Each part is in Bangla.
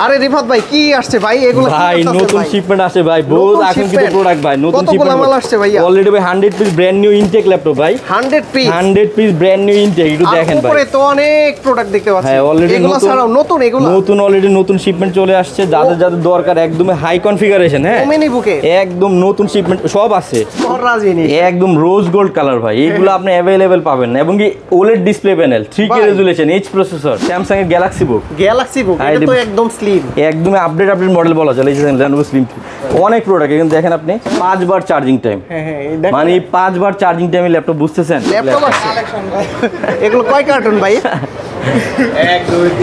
আরে রিফাত ভাই কি আসছে ভাই এগুলো ভাই নতুন শিপমেন্ট আসে ভাই বহুত আকাঙ্ক্ষিত প্রোডাক্ট ভাই নতুন শিপমেন্ট মাল আসছে ভাই অলরেডি ভাই 100 piece brand new intact laptop ভাই 100 পিস ব্র্যান্ড নিউ ইনটেক একটু দেখেন ভাই উপরে তো অনেক প্রোডাক্ট দেখতে পাচ্ছি হ্যাঁ অলরেডি এগুলো ছাড়াও নতুন অলরেডি নতুন শিপমেন্ট চলে আসছে যাদের যাদের দরকার একদম হাই কনফিগারেশন হ্যাঁ ওমেনি বুকে একদম নতুন শিপমেন্ট সব আছে রাজনী একদম রোজ গোল্ড কালার ভাই এগুলো আপনি अवेलेबल পাবেন না এবং কি OLED display panel 3K resolution H processor Samsung এর গ্যালাক্সি বুক এটা তো একদম স্লিম একদম আপডেট মডেল বলা চলে এই যে Lenovo Slim অনেক প্রোডাক্ট এখানে দেখেন আপনি 5 বার চার্জিং টাইম মানে 5 বার চার্জিং টাইমে ল্যাপটপ বুঝতেছেন ল্যাপটপ আছে এগুলো কয় কার্টন ভাই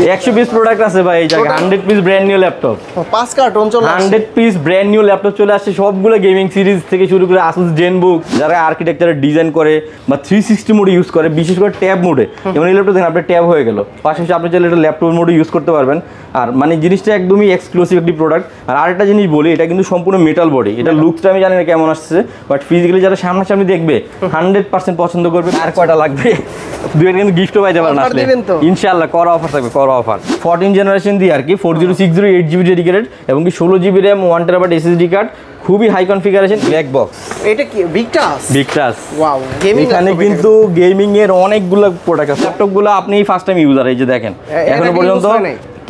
120 প্রোডাক্ট আছে ভাই এই জায়গায় 100 piece brand new laptop 5 carton চলে আসছে 100 পিস ব্র্যান্ড নিউ ল্যাপটপ চলে আসছে সবগুলো গেমিং সিরিজ থেকে শুরু করে Asus ZenBook যারা আর্কিটেকচারের ডিজাইন করে বা 360 মোড ইউজ করে বিশেষ করে ট্যাব মোডে যেমন এই ল্যাপটপ দেখেন আপনার ট্যাব হয়ে গেল পাশাপাশি আপনি চাইলে এটা ল্যাপটপ মোডে ইউজ করতে পারবেন আর মানে জিনিসটা একদমই এক্সক্লুসিভ একটি প্রোডাক্ট আর আরেকটা জিনিস বলি এটা কিন্তু সম্পূর্ণ মেটাল বডি এটা লুকসটা আমি জানি না কেমন আসছে বাট ফিজিক্যালি যারা সামনাসামনি দেখবে 100% পছন্দ করবে আর কয়টা লাগবে দুইটা কিন্তু গিফটও পাইতে পারেন আসলে ইনশাআল্লাহ করা অফার থাকবে করা অফার 14 জেনারেশন দিয়ে আর কি 4060 8GB ডেডিকেটেড এবং কি 16GB RAM 1TB SSD card খুবই হাই কনফিগারেশন ব্ল্যাক বক্স এটা কি বিগটাস ওয়াও এখানে কিন্তু গেমিং এর অনেকগুলো প্রোডাক্ট আছে ল্যাপটপগুলো আপনি ফার্স্ট টাইম ইউজার এই যে দেখেন এখনো পর্যন্ত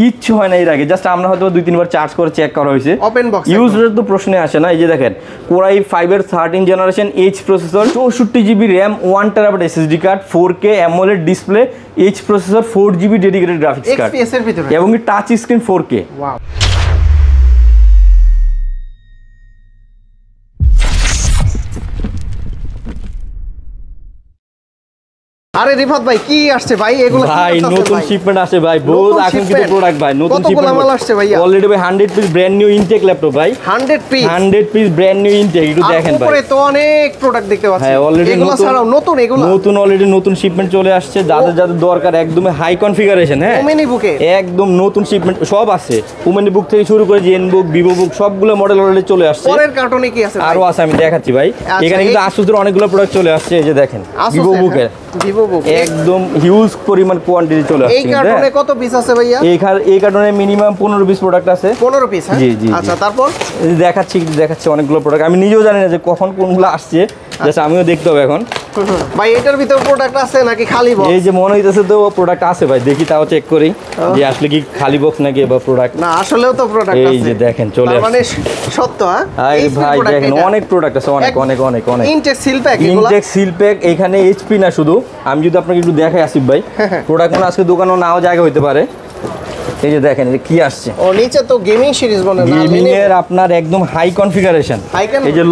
কিচ্ছু হয় না এর আগে জাস্ট আমরা হয়তো 2-3 বার চার্জ করে চেক করা হয়েছে ওপেন বক্স ইউজার তো প্রশ্নে আসে না এই যে দেখেন Core i5 এর 13 generation H processor 64GB RAM 1TB SSD card 4K AMOLED display H processor 4GB dedicated graphics card XPS এর ভিতরে এবং টাচ স্ক্রিন 4K ওয়াও আরে রিফাত ভাই কি আসছে ভাই এগুলো ভাই নতুন শিপমেন্ট আসে ভাই বহুত আকাঙ্ক্ষিত প্রোডাক্ট ভাই নতুন শিপমেন্ট মাল আসছে ভাই অলরেডি ভাই 100 piece brand new intact laptop ভাই 100 পিস ব্র্যান্ড নিউ ইনটেক একটু দেখেন ভাই উপরে তো অনেক প্রোডাক্ট দেখতে পাচ্ছি হ্যাঁ অলরেডি এগুলো ছাড়াও অলরেডি নতুন শিপমেন্ট চলে আসছে যাদের যাদের দরকার একদম হাই কনফিগারেশন হ্যাঁ ওমেনি বুকে একদম নতুন শিপমেন্ট সব আছে ওমেনি বুক থেকে শুরু করে ZenBook VivoBook সবগুলো মডেল অলরেডি চলে আসছে পরের কার্টনে কি আছে আরো আছে আমি দেখাচ্ছি ভাই এখানে কিন্তু Asus এর অনেকগুলো প্রোডাক্ট চলে আসছে এই যে দেখেন VivoBook এর একদম হিউজ পরিমাণ কোয়ান্টিটি চলে আসছে এই কার্টনে কত পিস আছে ভাইয়া এই কার্টনে মিনিমাম 15 পিস প্রোডাক্ট আছে 15 পিস হ্যাঁ জি আচ্ছা তারপর দেখাচ্ছি অনেকগুলো প্রোডাক্ট আমি নিজেও জানি না যে কখন কোনগুলো আসছে জাস্ট আমিও দেখতে হবে এখন ভাই এটার ভিতরে প্রোডাক্ট আছে নাকি খালি বক্স এই যে মনে হইতেছে তো প্রোডাক্ট আছে ভাই দেখি তাও চেক করি যে আসলে কি খালি বক্স নাকি বা প্রোডাক্ট না আসলেও তো প্রোডাক্ট আছে এই যে দেখেন চলে আসছে মানে সত্য হ্যাঁ এই ভাই দেখেন অনেক প্রোডাক্ট আছে অনেক intact seal pack intact seal pack এখানে এইচপি না শুধু আমি যদি আপনাকে একটু দেখাই আসিফ ভাই প্রোডাক্ট মানে আজকে দোকানও নাও জায়গা হইতে পারে এই যে দেখেন এটা কি আসছে ও নিচে তো গেমিং সিরিজ বলে না গেমিং এর আপনার একদম হাই কনফিগারেশন এই যে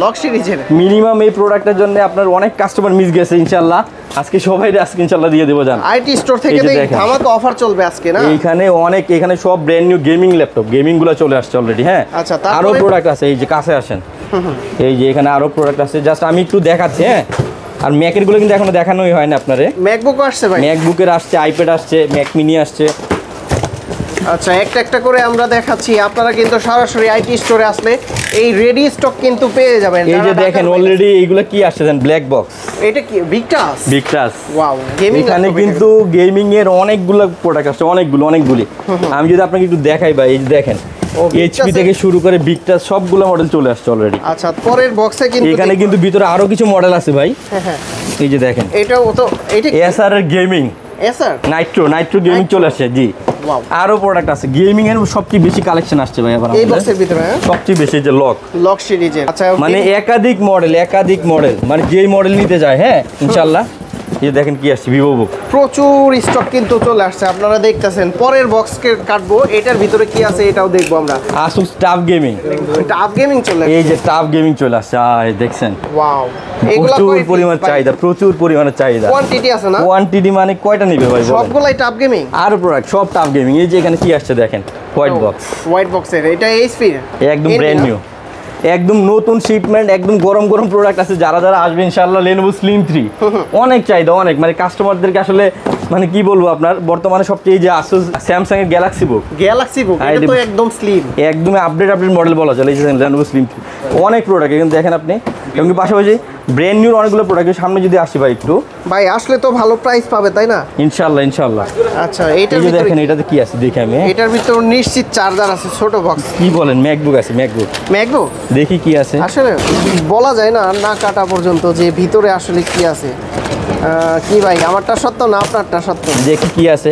লক সিরিজের মিনিমাম এই প্রোডাক্টের জন্য আপনার অনেক কাস্টমার মিস গেছে ইনশাআল্লাহ আজকে ইনশাআল্লাহ দিয়ে দেব জান আইটি স্টোর থেকে ধামাকা অফার চলবে আজকে না এখানে সব brand new gaming laptop gaming গুলো চলে আসছে অলরেডি হ্যাঁ আচ্ছা আরো প্রোডাক্ট আছে এই যে কাছে আসেন এই যে এখানে আরো প্রোডাক্ট আছে জাস্ট আমি একটু দেখাচ্ছি হ্যাঁ আর ম্যাকের গুলো কিন্তু এখনো দেখানোই হয় না আপনারে ম্যাকবুক আসছে ভাই ম্যাকবুকের আসছে আইপ্যাড আসছে ম্যাক মিনি আসছে আচ্ছা একটা করে আমরা দেখাচ্ছি আপনারা কিন্তু সরাসরি আইটি স্টোরে আসলে এই রেডি স্টক কিন্তু পেয়ে যাবেন এই যে দেখেন অলরেডি এইগুলা কি আসছে দেন ব্ল্যাক বক্স এটা কি বিগটাস ওয়াও এখানে কিন্তু গেমিং এর অনেকগুলো প্রোডাক্ট আছে অনেকগুলি আমি যদি আপনাকে একটু দেখাই ভাই এই যে দেখেন এইচপি থেকে শুরু করে বিগটাস সবগুলো মডেল চলে আসছে অলরেডি আচ্ছা পরের বক্সে কিন্তু এখানে কিন্তু ভিতরে আরো কিছু মডেল আছে ভাই হ্যাঁ এই যে দেখেন এটাও তো এটা এসআর এর গেমিং নাইট্রো গেমিং চলে আসছে জি আরো প্রোডাক্ট আছে গেমিং এর সবচেয়ে বেশি কালেকশন আসছে ভাই আবার এই বক্সের ভিতরে সবচেয়ে বেশি যে লক সিরিজের আচ্ছা মানে একাধিক মডেল মানে যেই মডেল নিতে যায় হ্যাঁ ইনশাআল্লাহ এই দেখেন কি আসছে VivoBook প্রচুর স্টক কিন্তু চলে আসছে আপনারা দেখতেছেন পরের বক্সকে কাটবো এটার ভিতরে কি আছে এটাও দেখবো আমরা Asus টাফ গেমিং চলে এই যে টাফ গেমিং চলে আসছে দেখছেন ওয়াও প্রচুর পরিমাণে চাহিদা কোয়ান্টিটি আছে না কোয়ান্টিটি মানে কয়টা নিবে ভাই সবগুলাই টাফ গেমিং আর প্রোডাক্ট সব টাফ গেমিং এই যে এখানে কি আসছে দেখেন হোয়াইট বক্সের এটা এইচপি একদম ব্র্যান্ড নিউ একদম নতুন শিপমেন্ট একদম গরম প্রোডাক্ট আছে যারা আসবে ইনশাআল্লাহ Lenovo Slim 3 অনেক চাহিদা অনেক মানে কাস্টমারদেরকে আসলে মানে কি বলবো আপনার বর্তমানে সবচেয়ে যে Asus Samsung এর গ্যালাক্সি বুক এটা তো একদম স্লিম একদম আপডেট মডেল বলা চলে এই যে Lenovo Slim 3 অনেক প্রোডাক্ট এখানে দেখেন আপনি এবং পাশাপাশি ব্র্যান্ড নিউ অনেকগুলো প্রোডাক্টের সামনে যদি আসি ভাই একটু ভাই আসলে তো ভালো প্রাইস পাবে তাই না? ইনশাআল্লাহ ইনশাআল্লাহ। আচ্ছা এই এইটার যে ভিতরে দেখেন এটাতে কি আছে দেখি আমি। এটার ভিতর নিশ্চিত চার্জার আছে, ছোট বক্স। কি বলেন? ম্যাকবুক আছে, ম্যাকবুক। ম্যাকবুক দেখি কি আছে। আসলে বলা যায় না না কাটা পর্যন্ত যে ভিতরে আসলে কি আছে। কি ভাই আমারটা সত্য না আপনারটা সত্য? দেখি কি আছে।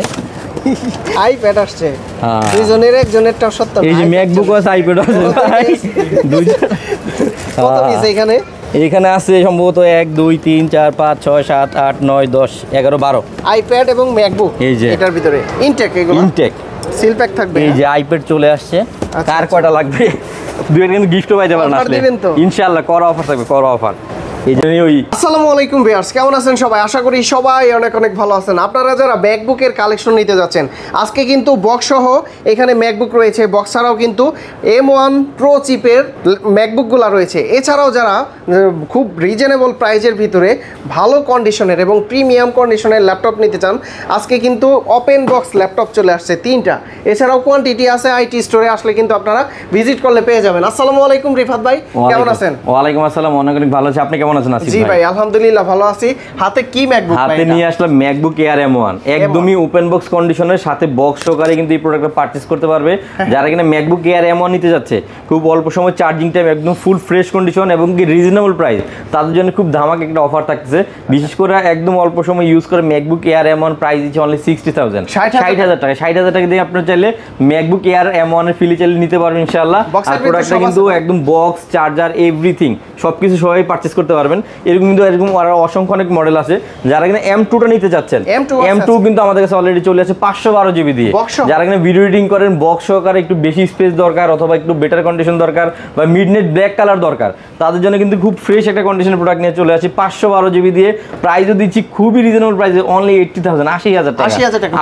আইপ্যাড আসছে, হ্যাঁ। দুইজনের একজনেরটা সত্য না। এই যে ম্যাকবুক আছে, আইপ্যাড আছে ভাই। দুইজন কত পিস এখানে? এখানে আছে সম্ভবত 1 2 3 4 5 6 7 8 9 10 11 12 আইপ্যাড এবং ম্যাকবুক এই যে এটার ভিতরে ইনটেক, এগুলো ইনটেক সিল প্যাক থাকবে। এই যে আইপ্যাড চলে আসছে। আচ্ছা, কার আচ্ছা। কয়টা লাগবে? দুইটা কিন্তু গিফটও পাইতে পারেন Offer আসলে দিবেন তো? ইনশাআল্লাহ করা অফার থাকবে, করা অফার। এই জন্য ওই আসসালামু আলাইকুম ভিউয়ার্স, কেমন আছেন সবাই? আশা করি সবাই অনেক অনেক ভালো আছেন। আপনারা যারা ম্যাকবুকের কালেকশন নিতে যাচ্ছেন, আজকে কিন্তু বক্স সহ এখানে ম্যাকবুক রয়েছে, বক্স ছাড়াও কিন্তু M1 প্রো চিপের ম্যাকবুকগুলো রয়েছে। এছাড়াও যারা খুব রিজনেবল প্রাইজের ভিতরে ভালো কন্ডিশনের এবং প্রিমিয়াম কন্ডিশনের ল্যাপটপ নিতে চান, আজকে কিন্তু ওপেন বক্স ল্যাপটপ চলে আসছে 3টা। এছাড়াও কোয়ান্টিটি আছে, আইটি স্টোরে আসলে কিন্তু আপনারা ভিজিট করলে পেয়ে যাবেন। আসসালামু আলাইকুম রিফাত ভাই, কেমন আছেন? ওয়ালাইকুম আসসালাম, অনেক অনেক ভালো আছি। আপনি কেমন আছেন আসিফ জি ভাই? ভাই আলহামদুলিল্লাহ ভালো আছি। হাতে কি ম্যাকবুক? হাতে নিয়ে আসলাম ম্যাকবুক এয়ার M1, একদমই ওপেন বক্স কন্ডিশনের সাথে বক্স সহকারে কিন্তু এই প্রোডাক্টটা পারচেজ করতে পারবে। যারা কিনা ম্যাকবুক এয়ার M1 নিতে যাচ্ছে, খুব অল্প সময় চার্জিং টাইম, একদম ফুল ফ্রেশ কন্ডিশন এবং কি রিজনেবল প্রাইস, তাদের জন্য খুব ধামাকা একটা অফার থাকতেছে। বিশেষ করে একদম অল্প সময় ইউজ করে ম্যাকবুক এয়ার M1 প্রাইস দিচ্ছে অনলি 60,000, 60,000 টাকা। 60,000 টাকা দিয়ে আপনারা চাইলে ম্যাকবুক এয়ার M1 এর ফিলি চাইলে নিতে পারবেন ইনশাআল্লাহ। আর প্রোডাক্টটা কিন্তু একদম বক্স, চার্জার, এভরিথিং সবকিছু সবাই পারচেজ করতে পারবেন। এরকম কিন্তু এরকম আরো অসংখ্য অনেক মডেল আছে। যারা কিনা M2টা নিতে চাচ্ছেন, M2 কিন্তু আমাদের কাছে অলরেডি চলে আছে 512 জিবি দিয়ে। যারা কিনা ভিডিও এডিটিং করেন, বক্স সহকারে একটু বেশি স্পেস দরকার অথবা একটু বেটার কন্ডিশন দরকার বা মিডনাইট ব্ল্যাক কালার দরকার, তাদের জন্য কিন্তু খুব ফ্রেশ একটা কন্ডিশনের প্রোডাক্ট নিয়ে চলে আসে 512 জিবি দিয়ে। প্রাইসও দিচ্ছি খুবই রিজনেবল প্রাইসে, অনলি 80,000, 80,000 টাকা।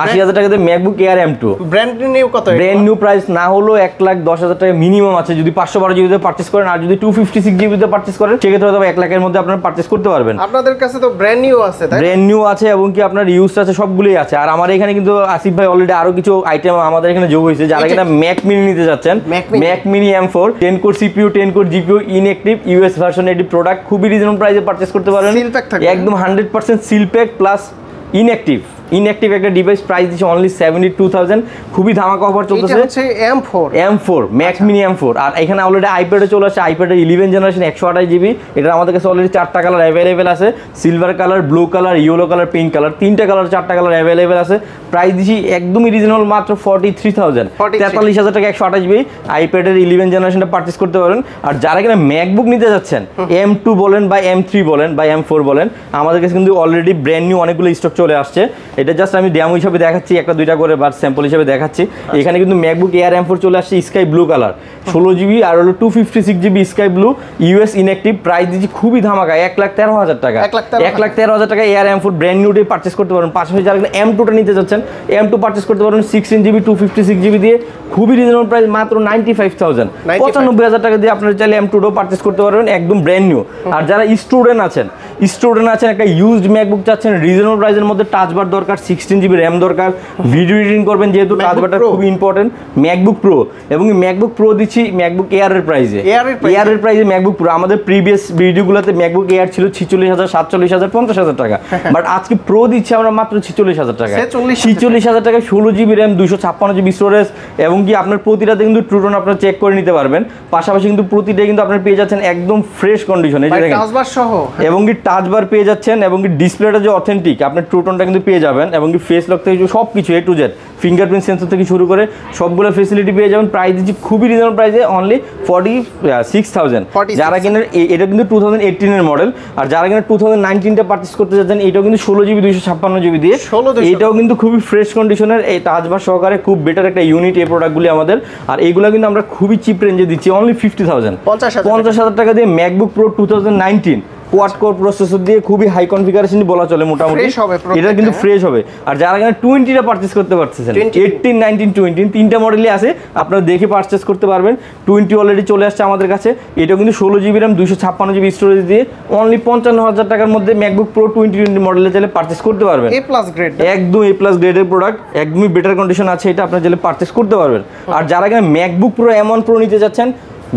80,000 টাকা দিয়ে MacBook air M2 brand new কত? ব্র্যান্ড নিউ প্রাইস না হলো 1,10,000 টাকা মিনিমাম আছে যদি 512 জিবিতে পারচেজ করেন। আর যদি 256 জিবিতে পারচেজ করেন সেক্ষেত্রে হয়তো 1 লাখের মধ্যে আপনারা পারচেজ করতে পারবেন। আপনাদের কাছে তো ব্র্যান্ড নিউ আছে, তাই? ব্র্যান্ড নিউ আছে এবং কি আপনার ইউজড আছে, সবগুলোই আছে। আর আমার এখানে কিন্তু আসিফ ভাই অলরেডি আরো কিছু আইটেম আমাদের এখানে যোগ হয়েছে। যারা কিনা ম্যাক মিনি নিতে যাচ্ছেন, Mac mini M4 10 core CPU 10 core GPU inactive US version, এটি প্রোডাক্ট খুবই রিজনেবল প্রাইসে পারচেজ করতে পারেন। একদম 100% সিল প্যাক প্লাস ইনঅ্যাক্টিভ একটা ডিভাইস, প্রাইস দিচ্ছে অনলি 72,000। খুবই ধামাকা অফার চলতেছে। এটা হচ্ছে M4 ম্যাক মিনি M4। আর এখানে অলরেডি আইপ্যাডে চলে আসছে, আইপ্যাডের 11 জেনারেশন 128 জিবি। এটা আমাদের কাছে অলরেডি 4টা কালার অ্যাভেলেবেল আছে, silver colour, blue colour, yellow colour, pink colour, 3টা কালার 4টা কালার অ্যাভেলেবেল আছে। প্রাইস দিচ্ছি একদমই রিজনেবল, মাত্র 43,000, 43,000 টাকা 128 জিবি আইপ্যাডের 11 জেনারেশনটা পারচেজ করতে পারেন। আর যারা কিনা ম্যাকবুক নিতে যাচ্ছেন, M2 বলেন বা M3 বলেন বা M4 বলেন, আমাদের কাছে কিন্তু অলরেডি ব্র্যান্ড নিউ অনেকগুলো স্টক চলে আসছে। এটা জাস্ট আমি ডেমো হিসেবে দেখাচ্ছি, একটা দুইটা করে বা স্যাম্পল হিসেবে দেখাচ্ছি। এখানে কিন্তু ম্যাকবুক এয়ার M4 চলে আসছে স্কাই ব্লু কালার, 16 জিবি আর হলো 256 GB sky blue US inactive. Price দিচ্ছি খুবই ধামাকা 1,13,000 টাকা, 1,13,000 টাকা এয়ার M4 ব্র্যান্ড নিউটাই পারচেজ করতে পারেন। পাশাপাশি যারা M2টা নিতে যাচ্ছেন, M2 পারচেজ করতে পারেন 16 জিবি 256 জিবি দিয়ে, খুবই রিজনেবল প্রাইস, মাত্র 95,000, 95,000 টাকা দিয়ে আপনারা চাইলে M2টাও পারচেজ করতে পারবেন, একদম ব্র্যান্ড নিউ। আর যারা স্টুডেন্ট আছেন একটা ইউজড ম্যাকবুক চাচ্ছেন রিজনেবল প্রাইসের মধ্যে, টাচবার দরকার, 16 জিবি র্যাম দরকার, ভিডিও এডিটিং করবেন যেহেতু টাচবারটা খুবই ইম্পর্টেন্ট, ম্যাকবুক প্রো। এবং ম্যাকবুক প্রো দিচ্ছি ম্যাকবুক এয়ারের প্রাইসে, এয়ারের প্রাইসে ম্যাকবুক প্রো। আমাদের প্রিভিয়াস ভিডিওগুলোতে ম্যাকবুক এয়ার ছিল 46,000, 47,000, 50,000 টাকা, বাট আজকে প্রো দিচ্ছি আমরা মাত্র 46,000 টাকা। 46,000 টাকায় 16 জিবি র্যাম, 256 জিবি স্টোরেজ এবং কি আপনার প্রতিটাতে কিন্তু ট্রুটন আপনারা চেক করে নিতে পারবেন। পাশাপাশি কিন্তু প্রতিটাই কিন্তু আপনারা পেয়ে যাচ্ছেন একদম ফ্রেশ কন্ডিশনে, টাচবার সহ, এবং কি টাচবার পেয়ে যাচ্ছেন এবং কি ডিসপ্লেটা যে অথেন্টিক, আপনার ট্রুটনটা কিন্তু পেয়ে যাবেন এবং কি ফেস লক থেকে সব কিছু A to Z, fingerprint sensor থেকে শুরু করে সবগুলো ফেসিলিটি পেয়ে যাবেন। প্রাইস দিচ্ছি খুবই রিজনেবল প্রাইসে, অনলি 46,000। যারা কিনা এটা কিন্তু 2018 এর মডেল, আর যারা কিনা 2019টা পারচেজ করতে যাচ্ছেন, এটাও কিন্তু 16 জিবি 256 জিবি দিয়ে, এটাও কিন্তু খুবই ফ্রেশ কন্ডিশনের, এই টাচবার সহকারে খুব বেটার একটা ইউনিট এই প্রোডাক্টগুলি আমাদের। আর এইগুলো কিন্তু আমরা খুবই চিপ রেঞ্জে দিচ্ছি, অনলি 50,000, 50,000 টাকা দিয়ে MacBook pro 2019 quad core processor দিয়ে, খুবই হাই কনফিগারেশন বলা চলে মোটামুটি, এটা কিন্তু ফ্রেশ হবে। আর যারা কিনা 20টা পারচেজ করতে পারতেছেন, 18, 19, 20 তিনটা মডেলই আছে, আপনারা দেখে পারচেজ করতে পারবেন। 20 অলরেডি চলে আসছে আমাদের কাছে, এটাও কিন্তু 16 জিবি র্যাম, 256 জিবি স্টোরেজ দিয়ে, অনলি 55,000 টাকার মধ্যে ম্যাকবুক প্রো 2020 মডেলে চাইলে পারচেজ করতে পারবেন। একদম A+ গ্রেডের প্রোডাক্ট, একদমই বেটার কন্ডিশন আছে, এটা আপনারা চাইলে পারচেজ করতে পারবেন। আর যারা কিনা ম্যাকবুক প্রো M1 প্রো নিতে যাচ্ছেন,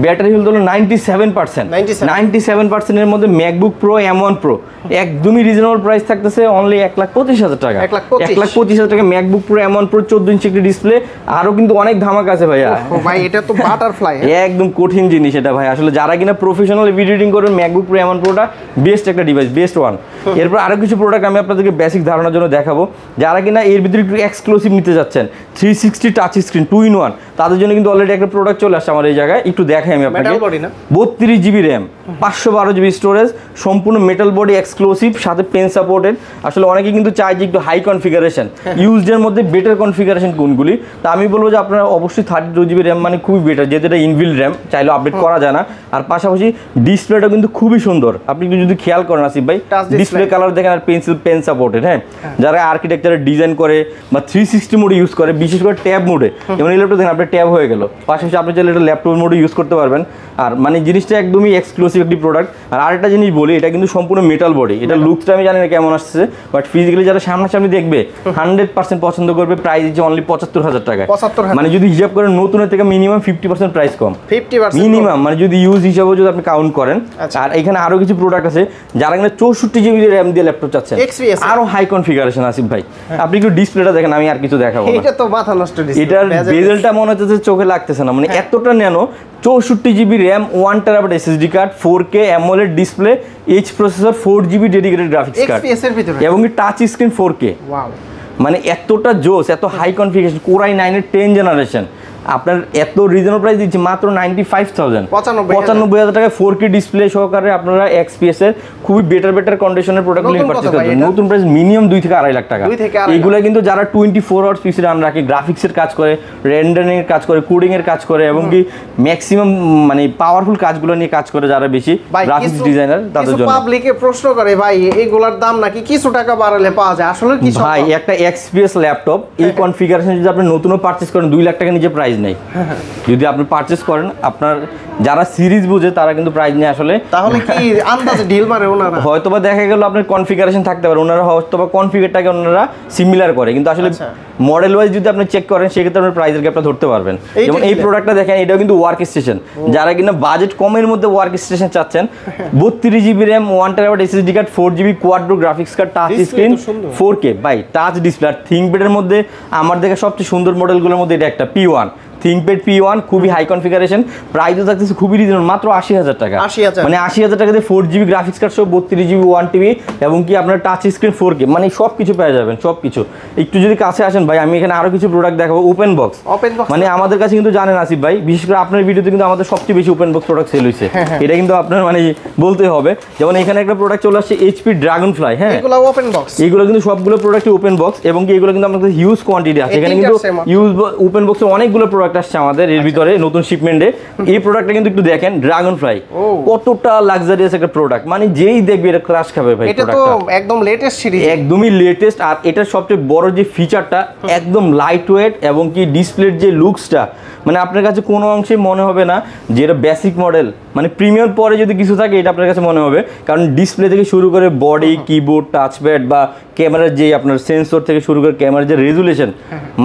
ব্যাটারি হেলথ হলো 97%। 97% এর মধ্যে ম্যাকবুক প্রো M1 প্রো একদমই রিজনেবল প্রাইস থাকতেছে অনলি 1,25,000 টাকা। 1,25,000 টাকা ম্যাকবুক প্রো M1 প্রো 14 ইঞ্চি একটি ডিসপ্লে। আরো কিন্তু অনেক ধামাকা আছে ভাইয়া। ও ভাই এটা তো বাটারফ্লাই, একদম কঠিন জিনিস এটা ভাই। আসলে যারা কিনা প্রফেশনাল ভিডিও এডিটিং করবেন ম্যাকবুক প্রো M1 প্রোটা বেস্ট একটা ডিভাইস, বেস্ট ওয়ান। এরপর আরো কিছু প্রোডাক্ট আমি আপনাদেরকে বেসিক ধারণার জন্য দেখাবো। যারা কিনা এর ভিতরে একটু এক্সক্লুসিভ নিতে যাচ্ছেন 360 টাচ স্ক্রিন 2 in 1 তাদের জন্য কিন্তু অলরেডি একটা প্রোডাক্ট চলে আসছে আমার এই জায়গায়, একটু দেখাই আমি আপনাকে। 32 জিবি র্যাম 512 জিবি স্টোরেজ, সম্পূর্ণ মেটাল বডি এক্সক্লুসিভ, সাথে পেন সাপোর্টেড। আসলে অনেকে কিন্তু চায় যে একটু হাই কনফিগারেশন, ইউজড এর মধ্যে বেটার কনফিগারেশন কোনগুলি, তা আমি বলবো যে আপনারা অবশ্যই 32 জিবি র্যাম মানে খুবই বেটার, যেহেতু এটা ইনবিল্ড র্যাম, চাইলেও আপডেট করা যায় না। আর পাশাপাশি ডিসপ্লেটা কিন্তু খুবই সুন্দর, আপনি একটু যদি খেয়াল করেন আসিফ ভাই, ডিসপ্লে কালার দেখেন আর পেন সাপোর্টেড। হ্যাঁ, যারা আর্কিটেকচারের ডিজাইন করে বা 360 মোডে ইউজ করে, বিশেষ করে ট্যাব মোডে, যেমন এই ল্যাপটপ দেখেন আপনার ট্যাব হয়ে গেল, পাশাপাশি আপনি চাইলে এটা ল্যাপটপ মোডে ইউজ করতে পারবেন। আর মানে জিনিসটা একদমই এক্সক্লুসিভ একটি প্রোডাক্ট। আর আরেকটা জিনিস বলি, এটা কিন্তু সম্পূর্ণ মেটাল বডি, এটা লুকসটা আমি জানি না কেমন আসছে, বাট ফিজিক্যালি যারা সামনাসামনি দেখবে 100% পছন্দ করবে। প্রাইস দিচ্ছে অনলি 75,000 টাকা। মানে যদি হিসাব করেন নতুনের থেকে মিনিমাম 50% প্রাইস কম, 50% মিনিমাম, মানে যদি ইউজ হিসাবে যদি আপনি কাউন্ট করেন। আর এখানে আরো কিছু প্রোডাক্ট আছে, যারা কিনা 64 জিবি র্যাম দিয়ে ল্যাপটপ চাচ্ছেন, আরো হাই কনফিগারেশন আসিফ ভাই। আপনি একটু ডিসপ্লেটা দেখেন, আমি আর কিছু দেখাবো না, এটা তো মাথা নষ্ট ডিসপ্লে। এটার বেজেলটা মনে হচ্ছে চোখে লাগতেছে না, মানে এতটা nano. 64 GB RAM, 1 terabyte SSD card, 4K AMOLED display, H processor, 4 GB dedicated graphics card এবং টাচ স্ক্রিন 4K। ওয়াও, মানে এতটা জোস, এত হাই কনফিগারেশন, কোরাই 9 এর 10 জেনারেশন। আপনার এত রিজনেবল প্রাইস দিচ্ছি মাত্র 95,000, 95,000 টাকায় 4K ডিসপ্লে সহকারে আপনারা XPS এর খুবই বেটার কন্ডিশনের প্রোডাক্টগুলো পারচেজ করবেন। নতুন প্রাইস মিনিমাম 2 থেকে 2.5 লাখ টাকা। এইগুলো কিন্তু যারা 24 আওয়ার্স পিসি রান রাখে, গ্রাফিক্সের কাজ করে, রেন্ডারিং এর কাজ করে, কোডিং এর কাজ করে, এবং কি ম্যাক্সিমাম মানে পাওয়ারফুল কাজগুলো নিয়ে কাজ করে যারা বেশি গ্রাফিক্স ডিজাইনার, তাদের জন্য। পাবলিকে প্রশ্ন করে ভাই এগুলোর দাম নাকি কিছু টাকা বাড়ালে পাওয়া যায়, আসলে কি ভাই একটা XPS ল্যাপটপ এই কনফিগারেশন যদি আপনি নতুনও পারচেজ করেন 2 লাখ টাকা নিচে প্রাইস নেই। যদি আপনি পারচেজ করেন, আপনার যারা সিরিজ বুঝে তারা কিন্তু প্রাইস নিয়ে আসলে, তাহলে কি আন্দাজে ডিল মারে ওনারা, হয়তোবা দেখা গেল আপনার কনফিগারেশন থাকতে পারে, ওনারা হয়তোবা কনফিগারটাকে ওনারা সিমিলার করে, কিন্তু আসলে মডেল ওয়াইজ যদি আপনি চেক করেন সেক্ষেত্রে আপনার প্রাইসের গ্যাপটা ধরতে পারবেন। যেমন এই প্রোডাক্টটা দেখেন, এটাও কিন্তু ওয়ার্ক স্টেশন, যারা কিনা বাজেট কমের মধ্যে ওয়ার্ক স্টেশন চাচ্ছেন, 32 GB RAM, 1 terabyte SSD card, 4 GB কোয়াড্রো graphics card, touch screen 4K ভাই, টাচ ডিসপ্লে। আর থিংকপ্যাডের মধ্যে আমার দেখা সবচেয়ে সুন্দর মডেলগুলোর মধ্যে এটা একটা P1 থিংকপ্যাড P1, খুবই হাই কনফিগারেশন, প্রাইসও থাকতেছে খুবই রিজনেবল, মাত্র 80,000 টাকা। মানে 80,000 টাকা দিয়ে 4 জিবি গ্রাফিক্স কার্ড সহ 32 জিবি 1 TB এবং কি আপনার টাচ স্ক্রিন 4K, মানে সব কিছু পেয়ে যাবেন, সব কিছু। একটু যদি কাছে আসেন ভাই, আমি এখানে আরো কিছু প্রোডাক্ট দেখাবো। ওপেন বক্স, মানে আমাদের কাছে কিন্তু জানেন আসিফ ভাই, বিশেষ করে আপনার ভিডিওতে কিন্তু আমাদের সবচেয়ে বেশি ওপেন বক্স প্রোডাক্ট সেল হয়েছে, এটা কিন্তু আপনার মানে বলতে হবে। যেমন এখানে একটা প্রোডাক্ট চলে আসছে HP ড্রাগনফ্লাই। হ্যাঁ, এগুলো ওপেন বক্স, এগুলো কিন্তু সবগুলো প্রোডাক্ট ওপেন বক্স এবং কি এগুলো কিন্তু আমাদের হিউজ কোয়ান্টিটি আছে। এখানে কিন্তু ইউজ ওপেন বক্সে অনেকগুলো প্রোডাক্ট আসছে আমাদের এর ভিতরে নতুন শিপমেন্টে। এই প্রোডাক্টটা কিন্তু একটু দেখেন, ড্রাগনফ্লাই কতটা লাক্সারিয়াস একটা প্রোডাক্ট, মানে যেই দেখবে এটা ক্রাশ খাবে ভাই। এটা তো একদম লেটেস্ট সিরিজ, একদমই লেটেস্ট। আর এটার সবচেয়ে বড় যে ফিচারটা, একদম লাইট ওয়েট এবং কি ডিসপ্লের যে লুকসটা, মানে আপনার কাছে কোনো অংশে মনে হবে না যে এটা বেসিক মডেল, মানে প্রিমিয়াম পরে যদি কিছু থাকে এটা আপনার কাছে মনে হবে, কারণ ডিসপ্লে থেকে শুরু করে বডি, কিবোর্ড, টাচপ্যাড বা ক্যামেরার যে আপনার সেন্সর থেকে শুরু করে ক্যামেরার যে রেজুলেশন,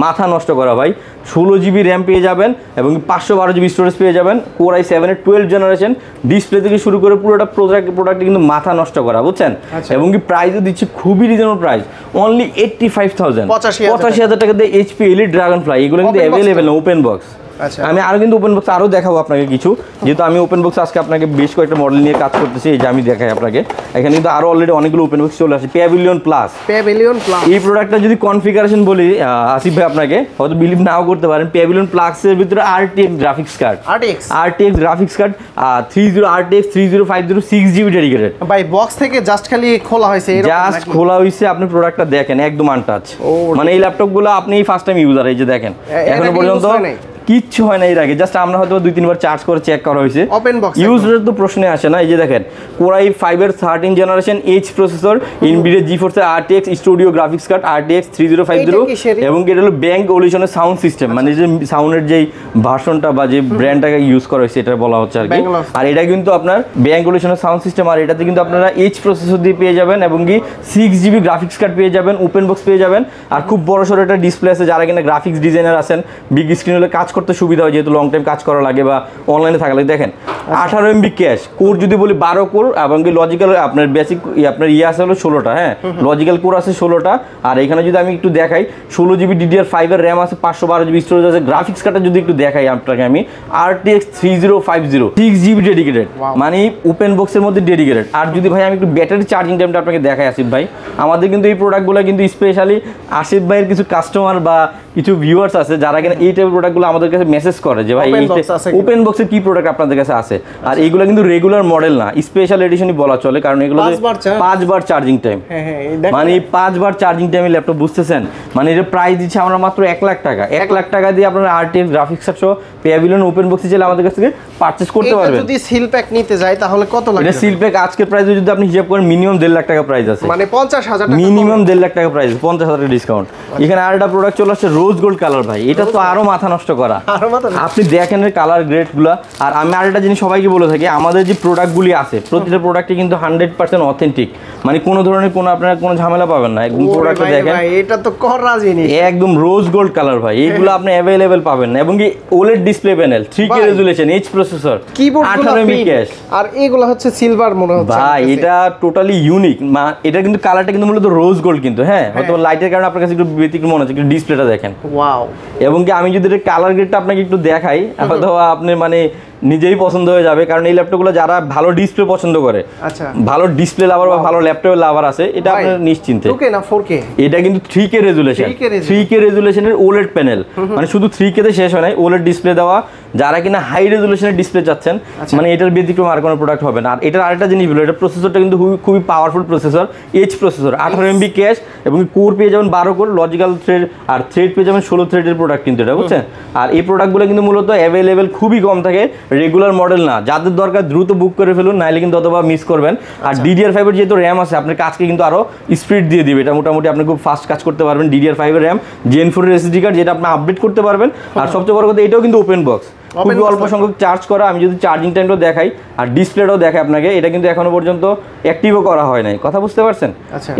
মাথা নষ্ট করা ভাই। 16 জিবি র্যাম পেয়ে যাবেন এবং 512 জিবি স্টোরেজ পেয়ে যাবেন, Core i7 এর 12 জেনারেশন, ডিসপ্লে থেকে শুরু করে পুরোটা প্রোডাক্ট কিন্তু মাথা নষ্ট করা, বুঝছেন। এবং কি প্রাইসও দিচ্ছে খুবই রিজনেবল প্রাইস, অনলি 85,000, 85,000 টাকা দিয়ে HP Elite ড্রাগনফ্লাই। এগুলো কিন্তু অ্যাভেলেবেল না ওপেন বক্স। আমি আরো কিন্তু ওপেন বক্স আরো দেখাবো আপনাকে কিছু, যেহেতু আমি ওপেন বক্স আজকে আপনাকে বেশ কয়েকটা মডেল নিয়ে কাজ করতেছি, এই যে আমি দেখাই আপনাকে। এখানে কিন্তু আরো অলরেডি অনেকগুলো ওপেন বক্স চলে আসে। প্যাভিলিয়ন প্লাস, এই প্রোডাক্টটা যদি কনফিগারেশন বলি আসিফ ভাই, আপনাকে হয়তো বিলিভ নাও করতে পারেন, প্যাভিলিয়ন প্লাস এর ভিতরে RTX graphics card, RTX graphics card 30 RTX 3050 6 GB dedicated. ভাই বক্স থেকে জাস্ট খালি খোলা হয়েছে, জাস্ট খোলা হয়েছে, আপনি প্রোডাক্টটা দেখেন একদম আনটাচ। মানে এই ল্যাপটপগুলো আপনি ফার্স্ট টাইম ইউজার, এই যে দেখেন এখনো পর্যন্ত কিচ্ছু হয় না এর আগে, জাস্ট আমরা হয়তো 2-3 বার চার্জ করে চেক করা হয়েছে, ওপেন বক্স ইউজারের তো প্রশ্নে আসে না। এই যে দেখেন Core i5 এর 13 generation H processor, NVIDIA GeForce RTX studio graphics card, RTX 3050 এবং এটা হলো ব্যাংক ওলিউশনের সাউন্ড সিস্টেম, মানে যে সাউন্ডের যেই ভার্সনটা বা যে ব্র্যান্ডটাকে ইউজ করা হয়েছে এটা বলা হচ্ছে আর কি। আর এটা কিন্তু আপনার ব্যাংক ওলিউশনের সাউন্ড সিস্টেম, আর এটাতে কিন্তু আপনারা H প্রসেসর দিয়ে পেয়ে যাবেন এবং কি 6 জিবি গ্রাফিক্স কার্ড পেয়ে যাবেন, ওপেন বক্স পেয়ে যাবেন। আর খুব বড় সড়ো একটা ডিসপ্লে আছে, যারা কিনা গ্রাফিক্স ডিজাইনার আছেন, বিগ স্ক্রিন হলে কাজ করতে সুবিধা হয়, যেহেতু লং টাইম কাজ করা লাগে বা অনলাইনে থাকা লাগে। দেখেন 18 MB ক্যাশ, কোর যদি বলি 12 কোর, এবং কি লজিক্যাল আপনার বেসিক আপনার আছে হলো 16টা, হ্যাঁ লজিক্যাল কোর আছে 16টা। আর এখানে যদি আমি একটু দেখাই 16 GB DDR5 এর র্যাম আছে, 512 GB স্টোরেজ আছে। গ্রাফিক্স কার্ডটা যদি একটু দেখাই আপনাকে আমি, RTX 3050 6 GB ডেডিকেটেড, মানে ওপেন বক্সের মধ্যে ডেডিকেটেড। আর যদি ভাই আমি একটু ব্যাটারি চার্জিং টাইমটা আপনাকে দেখাই আসিফ ভাই, আমাদের কিন্তু এই প্রোডাক্টগুলো কিন্তু স্পেশালি আসিফ ভাইয়ের কিছু কাস্টমার বা কিছু ভিউয়ার্স আছে যারা কিনা এই টাইপের প্রোডাক্টগুলো আমাদের কাছে মেসেজ করে যে ভাই ওপেন বক্সের কি প্রোডাক্ট আপনাদের কাছে আছে। আর এইগুলো কিন্তু রেগুলার মডেল না, স্পেশাল এডিশনই বলা চলে, কারণ এগুলো 5 বার চার্জিং টাইম, মানে 5 বার চার্জিং টাইমে ল্যাপটপ, বুঝতেছেন? মানে এর প্রাইস দিচ্ছে আমরা মাত্র 1 লাখ টাকা। 1 লাখ টাকা দিয়ে আপনারা RTX গ্রাফিক্স কার্ড সহ প্যাভিলিয়ন ওপেন বক্সে চাইলে আমাদের কাছ থেকে পারচেজ করতে পারবেন। যদি সিল প্যাক নিতে যাই তাহলে কত লাগবে? এটা সিল প্যাক আজকের প্রাইসে যদি আপনি হিসাব করেন মিনিমাম 1.5 লাখ টাকা প্রাইস আছে, মানে 50,000 টাকা, মিনিমাম 1.5 লাখ টাকা প্রাইস, 50,000 টাকা ডিসকাউন্ট। এখানে আরেকটা প্রোডাক্ট চলে আসছে রোজ গোল্ড কালার ভাই, এটা তো আরো মাথা নষ্ট করা। আপনি দেখেন এর কালার গ্রেডগুলো। আর আমি আরেকটা জিনিস সবাইকে বলে থাকি, আমাদের যে প্রোডাক্টগুলি আছে প্রতিটা প্রোডাক্টই কিন্তু 100% অথেন্টিক, মানে কোনো ধরনের কোনো আপনারা কোনো ঝামেলা পাবেন না। একদম প্রোডাক্টটা দেখেন, এটা তো করা জিনিস, একদম রোজ গোল্ড কালার ভাই, এইগুলো আপনি অ্যাভেলেবেল পাবেন না। এবং কি OLED display panel, 3K resolution, H processor, keyboard 18 MB cache. আর এগুলো হচ্ছে সিলভার মনে হচ্ছে ভাই, এটা টোটালি ইউনিক। এটা কিন্তু কালারটা কিন্তু মূলত রোজ গোল্ড কিন্তু, হ্যাঁ হয়তো লাইটের কারণে আপনার কাছে একটু ব্যতিক্রম মনে হচ্ছে, কিন্তু ডিসপ্লেটা দেখেন ওয়াও। এবং কি আমি যদি এটা কালার গ্রেডটা আপনাকে একটু দেখাই, হয়তো আপনি মানে নিজেই পছন্দ হয়ে যাবে, কারণ এই ল্যাপটপগুলো যারা ভালো ডিসপ্লে পছন্দ করে, আচ্ছা ভালো ডিসপ্লে লাভার বা ভালো ল্যাপটপের লাভার আছে, এটা আপনার নিশ্চিন্তে। 2K না 4K? এটা কিন্তু 3K resolution, 3K রেজুলেশনের OLED panel, মানে শুধু 3K তে শেষ হয় নাই, OLED ডিসপ্লে দেওয়া। যারা কিনা হাই রেজুলেশনের ডিসপ্লে চাচ্ছেন, মানে এটার ব্যতিক্রম আর কোনো প্রোডাক্ট হবে না। আর এটার আরেকটা জিনিস বলো, এটা প্রসেসরটা কিন্তু খুবই powerful processor, H processor, 18 MB cash, এবং কোর পেয়ে যাবেন 12 কোর, লজিক্যাল থ্রেড, আর থ্রেড পেয়ে যাবেন 16 থ্রেডের প্রোডাক্ট কিন্তু এটা, বুঝছেন? আর এই প্রোডাক্টগুলো কিন্তু মূলত অ্যাভেলেবেল খুবই কম থাকে, রেগুলার মডেল না। যাদের দরকার দ্রুত বুক করে ফেলুন, নাইলে কিন্তু অথবা মিস করবেন। আর DDR5 এর যেহেতু র্যাম আছে, আপনার কাজকে কিন্তু আরো স্পিড দিয়ে দিবে, এটা মোটামুটি আপনি খুব ফাস্ট কাজ করতে পারবেন। DDR5 এর র্যাম, Gen 4 এর SSD কার্ড, যেটা আপনি আপডেট করতে পারবেন। আর সবচেয়ে বড় কথা, এটাও কিন্তু ওপেন বক্স, খুবই অল্প সংখ্যক চার্জ করা। আমি যদি চার্জিং টাইমটাও দেখাই আর ডিসপ্লেটাও দেখাই আপনাকে, এটা কিন্তু এখনো পর্যন্ত অ্যাক্টিভও করা হয় নাই, কথা বুঝতে পারছেন?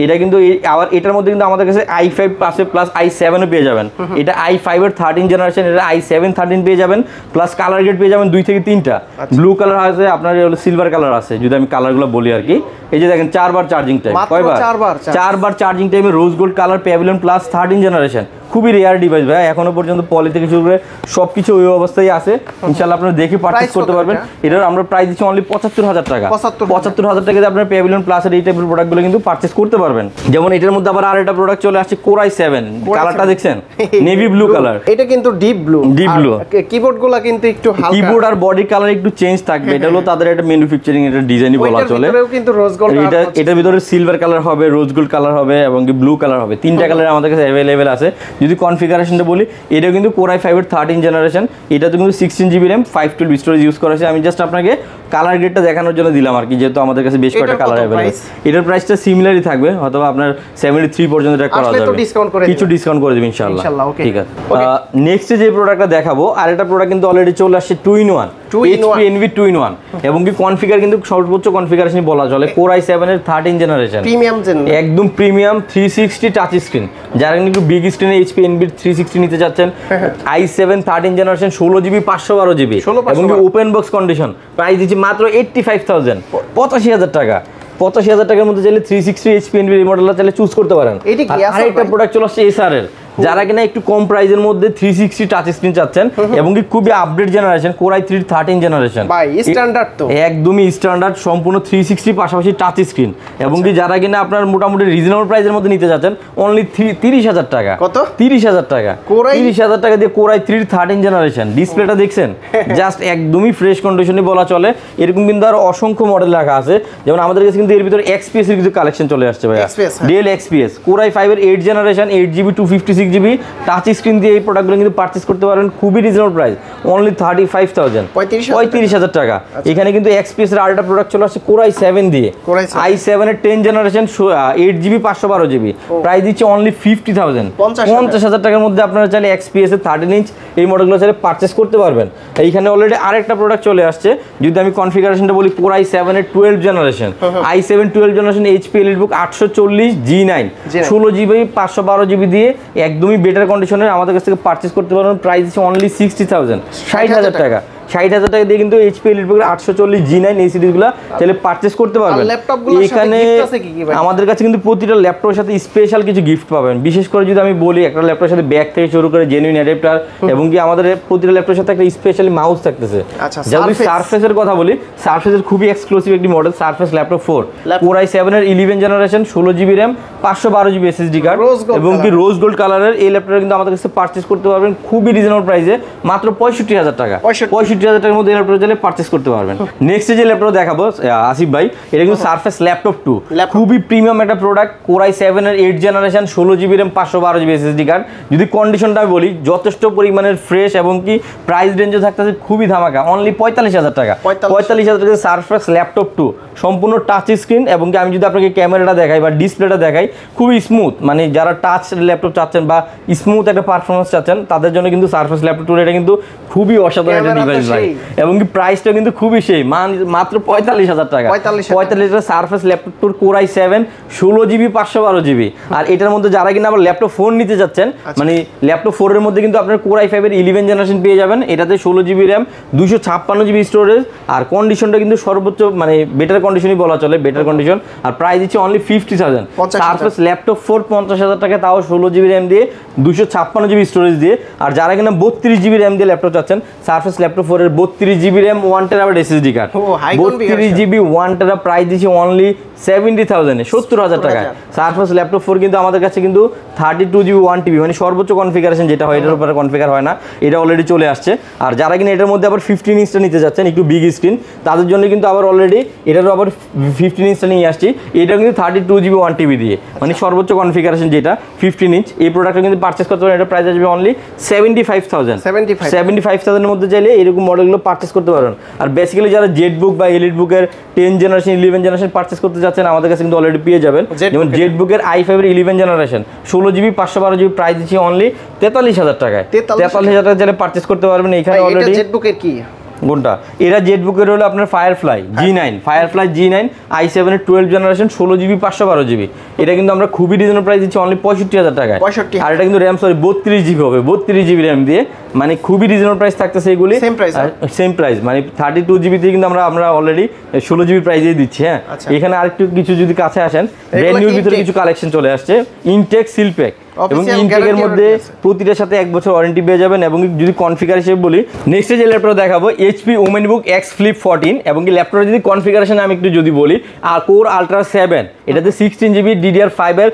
এটা কিন্তু আবার এটার মধ্যে কিন্তু আমাদের কাছে i5 আছে, প্লাস i7 ও পেয়ে যাবেন। এটা i5 এর 13 জেনারেশন, এটা i7 13 পেয়ে যাবেন, প্লাস কালার গ্রেড পেয়ে যাবেন 2 থেকে 3টা। ব্লু কালার আছে আপনার, সিলভার কালার আছে, যদি আমি কালারগুলো বলি আর কি। এই যে দেখেন 4 বার চার্জিং টাইম, কয়বার? 4 বার চার্জিং টাইমে rose gold colour pavilion plus 13 generation, খুবই রেয়ার ডিভাইস ভাই। এখনো পর্যন্ত পলি থেকে শুরু করে সবকিছু ওই অবস্থায় আছে, ইনশাআল্লাহ আপনারা দেখে পারচেজ করতে পারবেন। এটার আমরা প্রাইস দিচ্ছি অনলি 75,000 টাকা। 75,000 টাকা দিয়ে আপনার প্যাভিলিয়ন প্লাস এর এই টাইপের প্রোডাক্টগুলো কিন্তু পারচেজ করতে পারবেন। যেমন এটার মধ্যে আবার আরেকটা প্রোডাক্ট চলে আসছে Core i7, কালারটা দেখছেন নেভি ব্লু কালার, এটা কিন্তু ডিপ ব্লু। কিবোর্ডগুলো কিন্তু একটু হালকা, কিবোর্ড আর বডি কালার একটু চেঞ্জ থাকবে, এটা হলো তাদের একটা ম্যানুফ্যাকচারিং এটা ডিজাইনই বলা চলে। কিন্তু রোজ গোল্ড, এটার ভিতরে সিলভার কালার হবে, রোজ গোল্ড কালার হবে, এবং ব্লু কালার হবে। 3টা কালার আমাদের কাছে অ্যাভেলেবেল আছে। যদি কনফিগারেশন বলি, এটা কিন্তু Core i5 এর 13 জেনারেশন, এটাতে কিন্তু 16 GB RAM 512 স্টোরেজ ইউজ করা আছে। আমি জাস্ট আপনাকে কালার গ্রেডটা দেখানোর জন্য দিলাম আর কি, যেহেতু আমাদের কাছে বেশ কয়েকটা কালার अवेलेबल। এটার প্রাইসটা সিমিলারই থাকবে, অথবা আপনার 73 পর্যন্ত এটা করা যাবে, কিছু ডিসকাউন্ট করে দেব ইনশাআল্লাহ। ঠিক আছে, নেক্সট যে প্রোডাক্টটা দেখাবো, আরেকটা প্রোডাক্ট কিন্তু অলরেডি চলে আসছে 2-in-1, HP Envy 2-in-1, এবং কি কনফিগার কিন্তু সর্বোচ্চ কনফিগারেশন বলা চলে। Core i7 এর 13 জেনারেশন, প্রিমিয়াম জেন, একদম প্রিমিয়াম 360 টাচ স্ক্রিন। যারা কিন্তু বিগ স্ক্রিনে HP Envy 360 নিতে যাচ্ছেন, i7 13 জেনারেশন, 16 GB 512 GB, এবং কি ওপেন বক্স কন্ডিশন, প্রাইস দিচ্ছি মাত্র 85,000, 85,000 টাকা। 85,000 টাকার মধ্যে চাইলে 360 HP Envy মডেলটা চাইলে চুজ করতে পারেন। আর একটা প্রোডাক্ট চলে আসছে এসআর এর, যারা কিনা একটু কম প্রাইসের মধ্যে 360 টাচ স্ক্রিন চাচ্ছেন, এবং কি খুবই update generation, Core i3 13 generation, ভাই স্ট্যান্ডার্ড তো একদমই স্ট্যান্ডার্ড, সম্পূর্ণ 360 পাশাপাশি টাচ স্ক্রিন, এবং কি যারা কিনা আপনার মোটামুটি রিজনেবল প্রাইসের মধ্যে নিতে যাচ্ছেন, অনলি 30,000 টাকা। কত? 30,000 টাকা। 30,000 টাকা দিয়ে Core i3 13 জেনারেশন, ডিসপ্লেটা দেখছেন জাস্ট একদমই ফ্রেশ কন্ডিশনে বলা চলে। এরকম কিন্তু আর অসংখ্য মডেল রাখা আছে, যেমন আমাদের কাছে কিন্তু এর ভিতরে XPS এর কিছু কালেকশন চলে আসছে ভাই, Dell XPS Core i5 এর 8 generation, 8GB 256GB touch screen দিয়ে এই প্রোডাক্টগুলো কিন্তু পারচেজ করতে পারবেন, খুবই রিজনেবল প্রাইস, অনলি 35,000, 35,000 টাকা। এখানে কিন্তু XPS এর আরেকটা প্রোডাক্ট চলে আসছে Core i7 দিয়ে, i7 এর 10 জেনারেশন, 8GB 512GB, প্রাইস দিচ্ছে অনলি 50,000, 50,000 টাকার মধ্যে আপনারা চাইলে XPS এর 13 ইঞ্চ এই মডেলগুলো চাইলে পারচেজ করতে পারবেন। এইখানে অলরেডি আরেকটা প্রোডাক্ট চলে আসছে, যদি আমি কনফিগারেশনটা বলি, Core i7 এর 12 generation, i7 12 generation HP EliteBook 840 G9, 16GB 512GB দিয়ে একদমই বেটার কন্ডিশনের আমাদের কাছ থেকে পারচেস করতে পারবেন। প্রাইস হচ্ছে অনলি 60,000, 60,000 টাকা। 60,000 টাকা দিয়ে কিন্তু এইচপি এলিটবুকের 840 G9 এই সিরিজগুলো চাইলে পারচেজ করতে পারবেন। এখানে আমাদের কাছে কিন্তু প্রতিটা ল্যাপটপের সাথে স্পেশাল কিছু গিফট পাবেন। বিশেষ করে যদি আমি বলি, একটা ল্যাপটপের সাথে ব্যাগ থেকে শুরু করে জেনুইন অ্যাডাপ্টার, এবং কি আমাদের প্রতিটা ল্যাপটপের সাথে একটা স্পেশালি মাউস থাকতেছে। যদি সারফেসের কথা বলি, সারফেসের খুবই এক্সক্লুসিভ একটি model surface laptop 4 Core i7 এর 11 generation, 16GB RAM, 512GB SSD card, এবং কি রোজ গোল্ড কালারের এই ল্যাপটপটা কিন্তু আমাদের কাছে পারচেজ করতে পারবেন খুবই রিজনেবল প্রাইসে, মাত্র 65,000 টাকা। 65,000 টাকার মধ্যে ল্যাপটপ চাইলে পারচেজ করতে পারবেন। নেক্সট যে ল্যাপটপ দেখাবো আসিফ ভাই, এটা কিন্তু সারফেস ল্যাপটপ 2, খুবই প্রিমিয়াম একটা প্রোডাক্ট। Core i7 এর 8 generation, 16GB RAM, 512GB SSD card. যদি কন্ডিশনটা বলি, যথেষ্ট পরিমাণের ফ্রেশ, এবং কি প্রাইস রেঞ্জে থাকতেছে খুবই ধামাকা, অনলি 45,000 টাকা। 45,000 টাকা সারফেস ল্যাপটপ 2, সম্পূর্ণ টাচ স্ক্রিন, এবং কি আমি যদি আপনাকে ক্যামেরাটা দেখাই বা ডিসপ্লেটা দেখাই, খুবই স্মুথ। মানে যারা টাচ ল্যাপটপ চাচ্ছেন বা স্মুথ একটা পারফরমেন্স চাচ্ছেন, তাদের জন্য কিন্তু সারফেস ল্যাপটপ 2 এটা কিন্তু খুবই অসাধারণ একটা ডিভাইস ভাই। এবং কি প্রাইসটা কিন্তু খুবই সেই, মাত্র 45,000 টাকা। 45,000 টাকা surface laptop 2 Core i7, 16GB, 512GB। আর এটার মধ্যে যারা কিনা আবার ল্যাপটপ 4 নিতে যাচ্ছেন, মানে ল্যাপটপ 4 এর মধ্যে কিন্তু আপনার Core i5 এর 11 জেনারেশন পেয়ে যাবেন। এটাতে 16GB RAM, 256GB স্টোরেজ, আর কন্ডিশনটা কিন্তু সর্বোচ্চ মানে বেটার কন্ডিশনই বলা চলে, বেটার কন্ডিশন। আর প্রাইস দিচ্ছে অনলি 50,000। সারফেস ল্যাপটপ 4 50,000 টাকা, তাও 16GB RAM দিয়ে, 256GB স্টোরেজ দিয়ে। আর যারা কিনা 32GB RAM দিয়ে ল্যাপটপ চাচ্ছেন, সারফেস ল্যাপটপ 4 এর 32GB RAM, 1TB SSD card, 32GB 1TB, price দিচ্ছে অনলি 70,000 এ, 70,000 টাকা। সারফেস ল্যাপটপ 4 কিন্তু আমাদের কাছে কিন্তু 32GB 1TB মানে সর্বোচ্চ কনফিগারেশন যেটা হয়, এটার উপরে কনফিগার হয় না, এটা অলরেডি চলে আসছে। আর যারা কিনা এটার মধ্যে আবার 15 ইঞ্চটা নিতে যাচ্ছেন, একটু বিগ স্ক্রিন, তাদের জন্য কিন্তু আবার অলরেডি এটারও আবার 15 ইঞ্চটা নিয়ে আসছি। এটা কিন্তু 32GB 1TB দিয়ে, মানে সর্বোচ্চ কনফিগারেশন যেটা 15 ইঞ্চ। এই প্রোডাক্টটা কিন্তু পারচেস করতে পারেন, এটা প্রাইস আসবে অনলি 75,000। 75,000 এর মধ্যে চাইলে এরকম মডেলগুলো পারচেস করতে পারেন। আর বেসিক্যালি যারা জেড বুক বা এলিট বুকের 10 জেনারেশন, 11 জেনারেশন পারচেস করতে যাচ্ছেন, আমাদের কাছে কিন্তু অলরেডি পেয়ে যাবেন। যেমন জেড বুকের i5 এর 11 জেনারেশন, 16GB, 512GB, প্রাইস দিচ্ছি অনলি 43,000 টাকায়। 43,000 টাকা চাইলে পারচেস করতে পারবেন। এখানে অলরেডি জেড বুকের কি কোনটা? এরা জেড বুকের হলো আপনার ফায়ারফ্লাই G9 i7 এর 12 জেনারেশন, 16GB, 512GB। এটা কিন্তু আমরা খুবই রিজনেবল প্রাইস দিচ্ছি অনলি 65,000 টাকায়। আর এটা কিন্তু RAM 32GB হবে, 32GB RAM দিয়ে, মানে খুবই রিজনেবল প্রাইস থাকতেছে এগুলি। সেম প্রাইস মানে 32GB দিয়ে কিন্তু আমরা অলরেডি 16GB প্রাইসেই দিচ্ছি। হ্যাঁ, এখানে আরেকটু কিছু যদি কাছে আসেন, ব্র্যান্ড নিউ ভিতরে কিছু কালেকশন চলে আসছে। ইনটেক সিলপ্যাক, এবং ইনটেকের মধ্যে প্রতিটার সাথে 1 বছর ওয়ারেন্টি পেয়ে যাবেন। এবং যদি কনফিগার হিসেবে বলি, নেক্সট যে ল্যাপটপ দেখাবো HP OmenBook X Flip 14, এবং কি ল্যাপটপের যদি কনফিগারেশন আমি একটু যদি বলি, Core Ultra 7, এটাতে 16GB DDR5 এর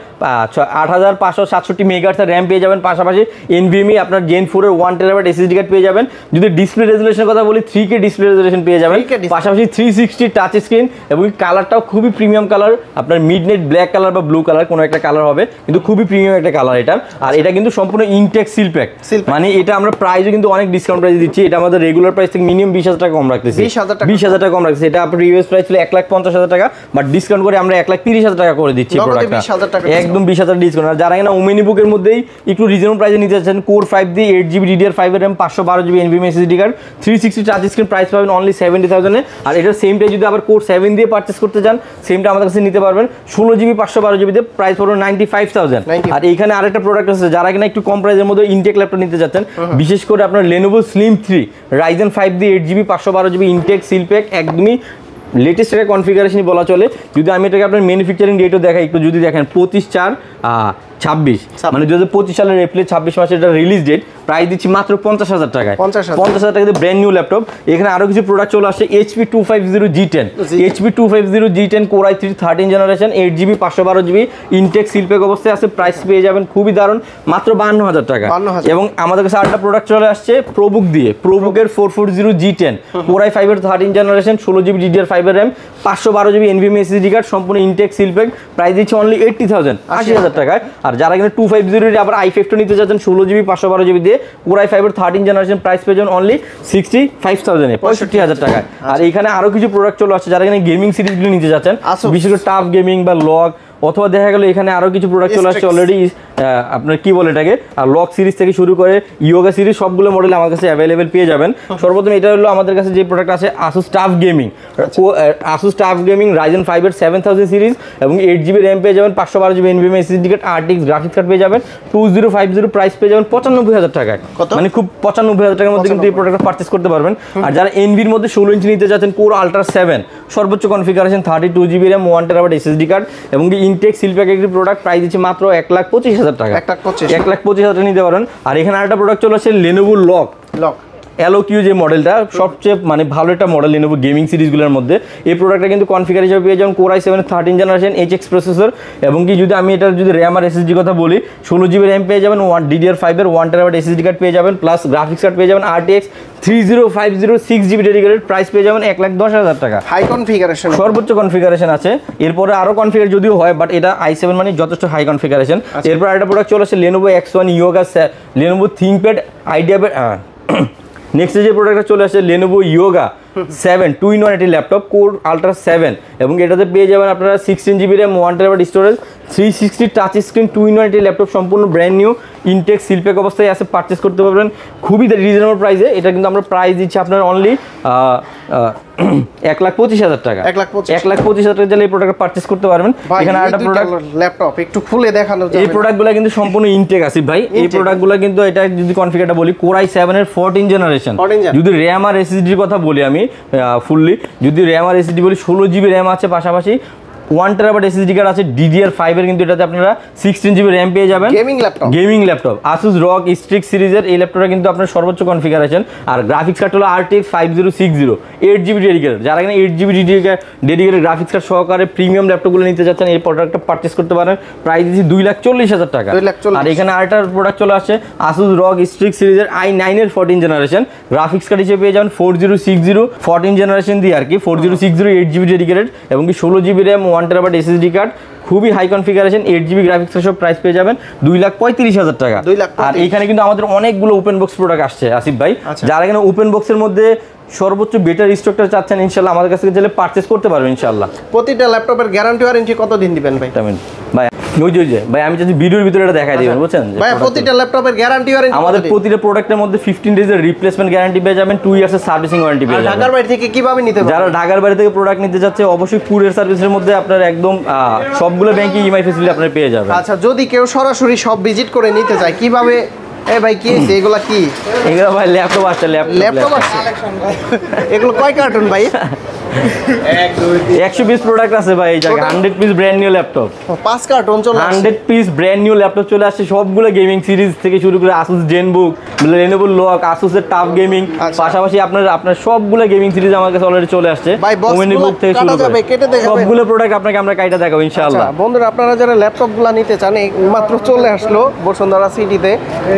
8567 MHz RAM পেয়ে যাবেন। পাশাপাশি NVMe আপনার Gen 4 এর 1TB SSD কার্ড পেয়ে যাবেন। যদি ডিসপ্লে রেজুলেশনের কথা বলি, 3K ডিসপ্লে রেজুলেশন পেয়ে যাবেন। পাশাপাশি 360 টাচ স্ক্রিন, এবং কালারটাও খুবই প্রিমিয়াম কালার, আপনার মিডনাইট ব্ল্যাক কালার বা ব্লু কালার কোনো একটা কালার হবে, কিন্তু খুবই প্রিমিয়াম একটা কালার এটা। আর এটা কিন্তু সম্পূর্ণ ইনটেক সিলপ্যাক, মানে এটা আমরা প্রাইসও কিন্তু অনেক ডিসকাউন্ট প্রাইসে দিচ্ছি। এটা আমাদের রেগুলার প্রাইস থেকে মিনিমাম 20,000 টাকা কম রাখতেছি, 20,000 টাকা কম রাখতেছি। এটা আপনার প্রিভিয়াস প্রাইস ছিল 1,50,000 টাকা, বাট ডিসকাউন্ট করে আমরা 1,30,000 টাকা করে দিচ্ছি প্রোডাক্টটা, একদম 20,000 ডিসকাউন্ট। আর যারা কিনা OmenBook এর মধ্যেই একটু রিজনেবল প্রাইসে নিতে চাচ্ছেন, Core 5 দিয়ে 8GB DDR5 এর RAM, 512GB NVMe SSD card, 360 touch screen, price পাবেন অনলি 70,000 এ। আর এটার সেমটা যদি আবার Core 7 দিয়ে পারচেস করতে চান, সেমটা আমাদের কাছে নিতে পারবেন 16GB 512GB দিয়ে, প্রাইস পড়বে 95,000। আর এইখানে আরেকটা প্রোডাক্ট আছে, যারা কিনা একটু কম প্রাইসের মধ্যে ইনটেক ল্যাপটপ নিতে যাচ্ছেন, বিশেষ করে আপনার Lenovo Slim 3 Ryzen 5 দিয়ে 8GB 512GB ইনটেক সিলপ্যাক, একদমই লেটেস্ট একটা কনফিগারেশনই বলা চলে। যদি আমি এটাকে আপনার ম্যানুফ্যাকচারিং ডেটও দেখাই, একটু যদি দেখেন 25/4/26, মানে 2025 সালের এপ্রিল 26 মাসে এটা রিলিজ ডেট। প্রাইস দিচ্ছি মাত্র 50,000 টাকায়, 50,000 টাকা দিয়ে ব্র্যান্ড নিউ ল্যাপটপ। এখানে আরো কিছু প্রোডাক্ট চলে আসছে, HP 250 G10 Core i3 13 generation, 8GB 512GB intact seal pack অবস্থায় আছে। প্রাইস পেয়ে যাবেন খুবই দারুণ, মাত্র 52,000 টাকা। এবং আমাদের কাছে আরেকটা প্রোডাক্ট চলে আসছে প্রোবুক দিয়ে, প্রোবুকের 440 G10 Core i5 এর 13 জেনারেশন, 16GB DDR5 এর RAM, 512GB NVMe SSD card, সম্পূর্ণ ইনটেক সিলপ্যাক, প্রাইস দিচ্ছে অনলি 80,000, 80,000 টাকায়। আর যারা কিনা 250 আবার i5 নিতে যাচ্ছেন 16GB 512GB দিয়ে, Core i5 এর 13 জেনারেশন, প্রাইস পেয়ে যাবেন অনলি 65,000 এ, 65,000 টাকায়। আর এখানে আরো কিছু প্রোডাক্ট চলে আসছে, যারা কিনা গেমিং সিরিজগুলো নিতে যাচ্ছেন, বিশেষ করে টাফ গেমিং বা লগ, অথবা দেখা গেল এখানে আরো কিছু প্রোডাক্ট চলে আসছে অলরেডি আপনার কি বলে এটাকে লক সিরিজ থেকে শুরু করে ইয়োগা সিরিজ সবগুলো মডেল আমার কাছে অ্যাভেলেবেল পেয়ে যাবেন। সর্বপ্রথম এটা হলো আমাদের কাছে যে প্রোডাক্ট আছে Asus tough gaming, Asus tough gaming Ryzen 5 এর 7000 সিরিজ এবং 8GB র্যাম পেয়ে যাবেন, 512GB NVMe SSD card, RTX graphics card পেয়ে যাবেন, 2050 প্রাইস পেয়ে যাবেন 95,000 টাকায়। মানে খুব 95,000 টাকার মধ্যে কিন্তু এই প্রোডাক্টটা পারচেজ করতে পারবেন। আর যারা এনভির মধ্যে 16 ইঞ্চি নিতে যাচ্ছেন কোর আলট্রা 7 সর্বোচ্চ configuration 32GB RAM 1TB SSD card এবং ইনটেক সিলপ্যাক একটি প্রোডাক্ট প্রাইস দিচ্ছে মাত্র 1,25,000 টাকা। 1,25,000 টাকা নিতে পারেন। আর এখানে আরেকটা প্রোডাক্ট চলে আসছে Lenovo লক LOQ যে মডেলটা সবচেয়ে মানে ভালো একটা মডেল Lenovo গেমিং সিরিজগুলোর মধ্যে। এই প্রোডাক্টটা কিন্তু কনফিগার হিসেবে পেয়ে যাবেন Core i7 13 generation HX processor এবং কি যদি আমি এটার যদি র্যাম আর SSD কথা বলি 16GB র্যাম পেয়ে যাবেন, DDR5 এর 1TB SSD কার্ড পেয়ে যাবেন, প্লাস গ্রাফিক্স কার্ড পেয়ে যাবেন RTX 3050 6GB ডেডিকেটেড, প্রাইস পেয়ে যাবেন 1,10,000 টাকা। হাই কনফিগারেশন, সর্বোচ্চ কনফিগারেশন আছে। এরপরে আরো কনফিগার যদিও হয় বাট এটা i7 মানে যথেষ্ট হাই কনফিগারেশন। এরপর আরেকটা প্রোডাক্ট চলে আসছে Lenovo X1 Yoga, Lenovo ThinkPad IdeaPad। Next যে প্রোডাক্টটা চলে আসছে Lenovo Yoga 7 2-in-1 এটি ল্যাপটপ কোর আলট্রা 7 এবং এটাতে পেয়ে যাবেন আপনারা 16GB RAM 1TB storage 360 touch screen 2-in-1 এটি ল্যাপটপ সম্পূর্ণ ব্র্যান্ড নিউ ইনটেক সিলপ্যাক অবস্থায় আছে, পারচেস করতে পারবেন খুবই রিজনেবল প্রাইসে। এটা কিন্তু আমরা প্রাইস দিচ্ছি আপনার অনলি 1,25,000 টাকা। 1,25,000 টাকা দিলে এই প্রোডাক্ট পারচেস করতে পারবেন। এখানে আরেকটা প্রোডাক্ট ল্যাপটপ একটু খুলে দেখানো যাবে। এই প্রোডাক্টগুলো কিন্তু সম্পূর্ণ ইনটেক আছে ভাই। এই প্রোডাক্টগুলো কিন্তু এটা যদি কনফিগারটা বলি Core i7 এর 14 জেনারেশন। যদি র্যাম আর SSD এর কথা বলি আমি ফুললি, যদি র্যাম আর SSD বলি 16GB র্যাম আছে, পাশাপাশি 1TB SSD কার্ড আছে, DDR5 এর কিন্তু এটাতে আপনারা 16GB র্যাম পেয়ে যাবেন। Gaming laptop Asus ROG Strix সিরিজের এই ল্যাপটপটা কিন্তু আপনার সর্বোচ্চ কনফিগারেশন। আর গ্রাফিক্স কার্ড হলো RTX 5060 8GB ডেডিকেটেড। যারা এখানে 8GB ডেডিকেটেড গ্রাফিক্স কার্ড সহকারে প্রিমিয়াম ল্যাপটপগুলো নিতে চাচ্ছেন এই প্রোডাক্টটা পারচেজ করতে পারেন। প্রাইস দিচ্ছি 2,40,000 টাকা। আর এখানে আরেকটা প্রোডাক্ট চলে আসছে Asus ROG Strix সিরিজের i9 এর 14 জেনারেশন, গ্রাফিক্স কার্ড হিসেবে পেয়ে যাবেন 4060 14 জেনারেশন দিয়ে আর কি 4060 8GB ডেডিকেটেড এবং কি 16GB RAM 1TB SSD card, খুবই হাই কনফিগারেশন 8GB গ্রাফিক্স সব প্রাইস পেয়ে যাবেন 2,35,000 টাকা। আর এখানে কিন্তু আমাদের অনেকগুলো ওপেন বক্স প্রোডাক্ট আসছে আসিফ ভাই। যারা এখানে ওপেন বক্সের মধ্যে সর্বোচ্চ বেটার স্টকটা চাচ্ছেন ইনশাআল্লাহ আমাদের কাছ থেকে গেলে পারচেজ করতে পারবেন ইনশাআল্লাহ। প্রতিটা ল্যাপটপের গ্যারান্টি ওয়ারেন্টি কতদিন দিবেন ভাই? ভাই ভাই আমি যদি ভিডিওর ভিতরে এটা দেখাই দিবেন বুঝছেন ভাই, প্রতিটা ল্যাপটপের গ্যারান্টি ওয়ারেন্টি আমাদের প্রতিটা প্রোডাক্টের মধ্যে 15 ডেজের রিপ্লেসমেন্ট গ্যারান্টি পেয়ে যাবেন, 2 ইয়ার্সের সার্ভিসিং ওয়ারেন্টি পেয়ে যাবেন। ঢাকার বাইরে থেকে কিভাবে নিতে পারবেন? যারা ঢাকার বাইরে থেকে প্রোডাক্ট নিতে যাচ্ছে অবশ্যই কুরিয়ার সার্ভিসের মধ্যে আপনার একদম সবগুলো ব্যাংকে ইএমআই ফ্যাসিলিটি আপনারা পেয়ে যাবেন। আচ্ছা, যদি কেউ সরাসরি সব ভিজিট করে নিতে চায় কিভাবে? ভাই কি এগুলা কি? এগুলো ভাই ল্যাপটপ আসছে, ল্যাপটপ আসছে। এগুলো কয় কার্টুন ভাই? 120 প্রোডাক্ট আছে ভাই এই জায়গায়। 100 piece brand new laptop, 5 cartoon চলে আসছে। 100 পিস ব্র্যান্ড নিউ ল্যাপটপ চলে আসছে সবগুলো গেমিং সিরিজ থেকে শুরু করে Asus ZenBook, Lenovo lock, Asus এর টাফ গেমিং, পাশাপাশি আপনার সবগুলো গেমিং সিরিজ আমার কাছে অলরেডি চলে আসছে। OmniBook থেকে শুরু করে সবগুলো প্রোডাক্ট আপনাকে আমরা কাইটা দেখাবো ইনশাআল্লাহ। বন্ধুরা, আপনারা যারা ল্যাপটপগুলো নিতে চান মাত্র চলে আসলো বসুন্ধরা সিটিতে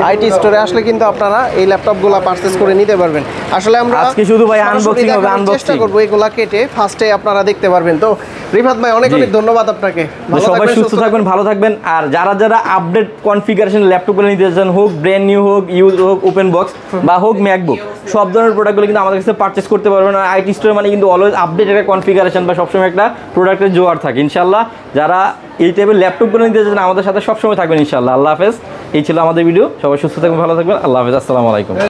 আইটি স্টোরে আসলে কিন্তু আপনারা এই ল্যাপটপগুলো পারচেজ করে নিতে পারবেন। আসলে আমরা আজকে শুধু ভাই আনবক্সিং হবে, চেষ্টা করব এগুলা কেটে ফার্স্টে আপনারা দেখতে পারবেন। তো রিফাত ভাই অনেক অনেক ধন্যবাদ আপনাকে। সবাই সুস্থ থাকবেন, ভালো থাকবেন। আর যারা আপডেট কনফিগারেশন ল্যাপটপগুলো নিতে চান, হোক ব্র্যান্ড নিউ হোক ইউজ হোক ওপেন বক্স বা হোক ম্যাকবুক, সব ধরনের প্রোডাক্টগুলো কিন্তু আমাদের কাছে পারচেজ করতে পারবেন। আর আইটি স্টোর মানে কিন্তু অলওয়েজ আপডেট একটা কনফিগারেশন বা সবসময় একটা প্রোডাক্টের জোয়ার থাকে ইনশাআল্লাহ। যারা এই টাইপের ল্যাপটপগুলো নিতে চান আমাদের সাথে সবসময় থাকবেন ইনশাআল্লাহ। আল্লাহ হাফেজ। এই ছিল আমাদের ভিডিও। সবাই সুস্থ থাকবেন, ভালো থাকবেন। আল্লাহ হাফেজ, আসসালামু আলাইকুম।